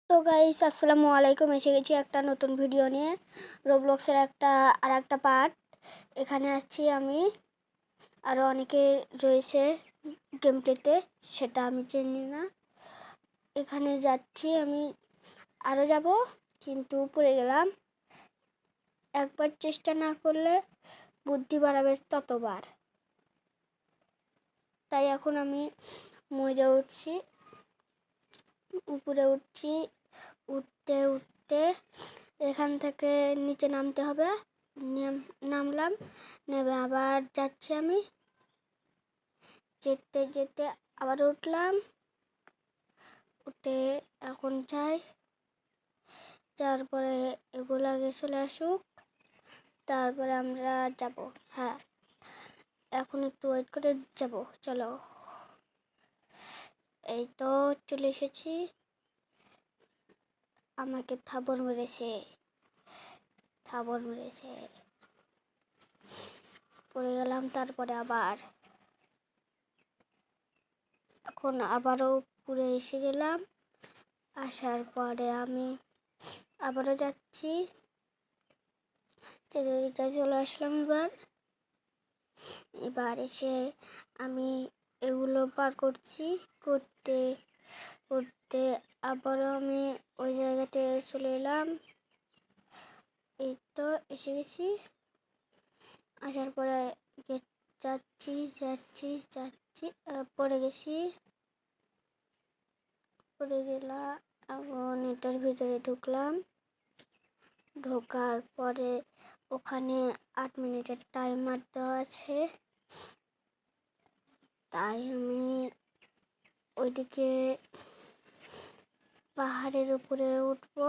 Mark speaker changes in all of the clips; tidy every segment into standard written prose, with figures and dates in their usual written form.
Speaker 1: তো গাইস আসসালামু আলাইকুম। এসে গেছি একটা নতুন ভিডিও নিয়ে, রোবলক্সের একটা পার্ট। এখানে আসছি আমি, আরও অনেকে রয়েছে গেম প্লেতে, সেটা আমি চিনি না। এখানে যাচ্ছি আমি, আরও যাব, কিন্তু পড়ে গেলাম। একবার চেষ্টা না করলে বুদ্ধি বাড়াবে ততবার। তাই এখন আমি মজা উঠছি, উপরে উঠছি। উঠতে উঠতে এখান থেকে নিচে নামতে হবে। নামলাম, নেমে আবার যাচ্ছি আমি, যেতে যেতে আবার উঠলাম। উঠে এখন যাই, যাওয়ার পরে এগুলো আগে চলে আসুক, তারপরে আমরা যাব। হ্যাঁ, এখন একটু ওয়েট করে যাব। চলো, এই তো চলে এসেছি। আমাকে থাবর মেরেছে, পড়ে গেলাম। তারপরে এখন আবারও পুরে এসে গেলাম। আসার পরে আমি আবারও যাচ্ছি, চলে আসলাম। এবার এসে আমি এগুলো পার করতে করতে আবারও আমি ওই জায়গাতে চলে এলাম। এই তো এসে গেছি। আসার পরে যাচ্ছি পড়ে গেছি, পড়ে গেলাম। এখন এটার ভিতরে ঢুকলাম। ঢোকার পরে ওখানে 8 মিনিটের টাইমার দেওয়া আছে, তাই আমি ওইদিকে পাহাড়ের উপরে উঠবো।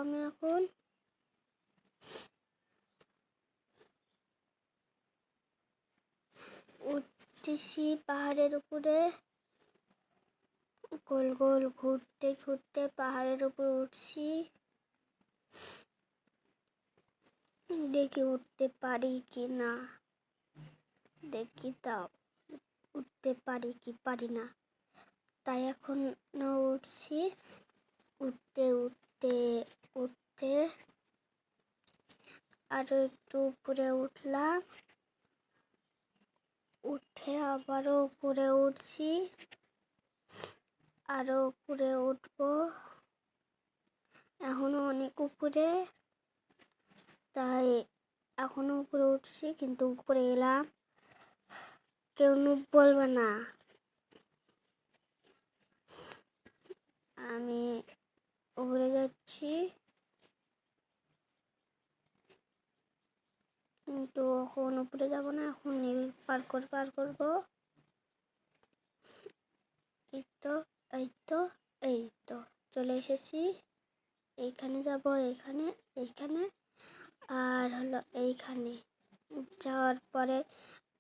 Speaker 1: আমি এখন উঠতেছি পাহাড়ের উপরে। গোল গোল ঘুরতে ঘুরতে পাহাড়ের উপর উঠছি। দেখি উঠতে পারি কি না, উঠতে পারি কি পারি না। তাই এখন উঠছি। উঠতে উঠতে উঠতে আরো একটু উপরে উঠলাম। উঠে আবারও উপরে উঠছি, আরো উপরে উঠবো। এখনো অনেক উপরে, তাই এখনো উপরে উঠছি, কিন্তু উপরে এলাম। কেউ নুব বলবে না। আমি উপরে যাচ্ছি, কিন্তু এখন উপরে যাব না, এখন পার করবো। এই তো চলে এসেছি। এইখানে যাব, এইখানে আর হলো এইখানে। যাওয়ার পরে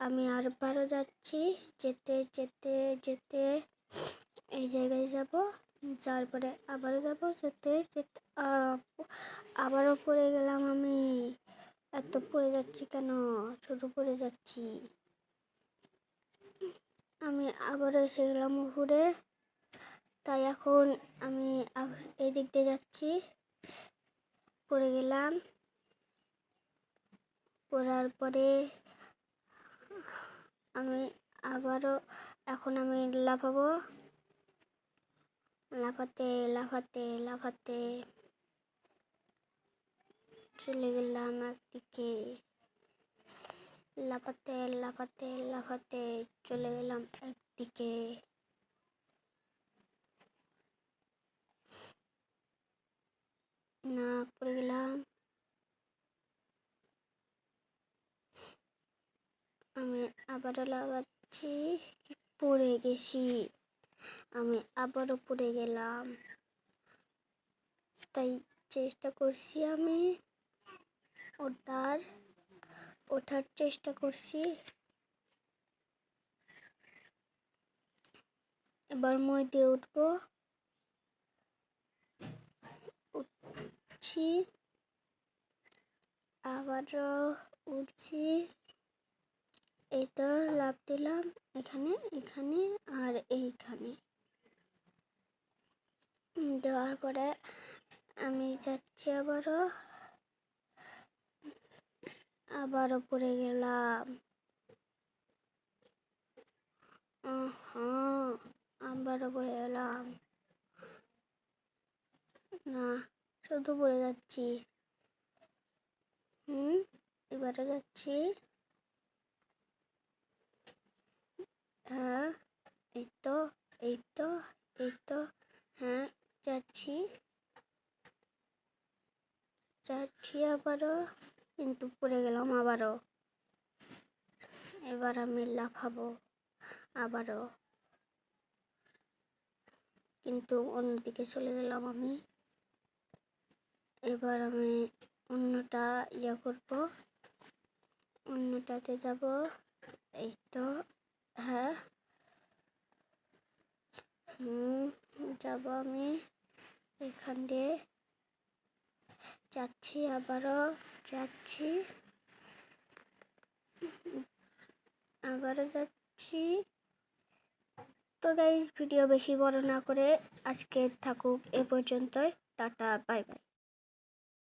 Speaker 1: আমি আরবারও যাচ্ছি, যেতে যেতে যেতে এই জায়গায় যাব। যাওয়ার পরে আবারও যাব, যেতে যেতে আবারও পড়ে গেলাম আমি। এত পড়ে যাচ্ছি কেন, শুধু পড়ে যাচ্ছি। আমি আবারও এসে গেলাম উপরে। তাই এখন আমি এই দিক দিয়ে যাচ্ছি। পড়ে গেলাম, পড়ার পরে আমি আবারও এখন আমি লাফাবো। লাফাতে চলে গেলাম একদিকে। লাফাতে চলে গেলাম একদিকে। না, পড়ে গেলাম। আমি আবারও লাফাচ্ছি, পড়ে গেছি। আমি আবারও পড়ে গেলাম। তাই চেষ্টা করছি, আমি ওঠার চেষ্টা করছি। এবার মই দিয়ে উঠছি, আবারও উঠছি। এই তো লাফ দিলাম এখানে আর এইখানে। দেওয়ার পরে আমি যাচ্ছি আবারও পড়ে গেলাম। আবারও পড়ে গেলাম। না, শুধু পড়ে যাচ্ছি। এবারে যাচ্ছি। হ্যাঁ, এই তো এই তো এই তো হ্যাঁ, যাচ্ছি আবারও, কিন্তু পড়ে গেলাম আবারও। এবার আমি লাফাবো আবারও, কিন্তু অন্যদিকে চলে গেলাম আমি। এবার আমি অন্যটা করব, অন্যটাতে যাব। এই তো হ্যাঁ, যাব আমি। এখান দিয়ে যাচ্ছি, আবারও যাচ্ছি, তো গাইস, ভিডিও বেশি বড় না করে আজকে থাকুক এ পর্যন্তই। Tata, bye bye.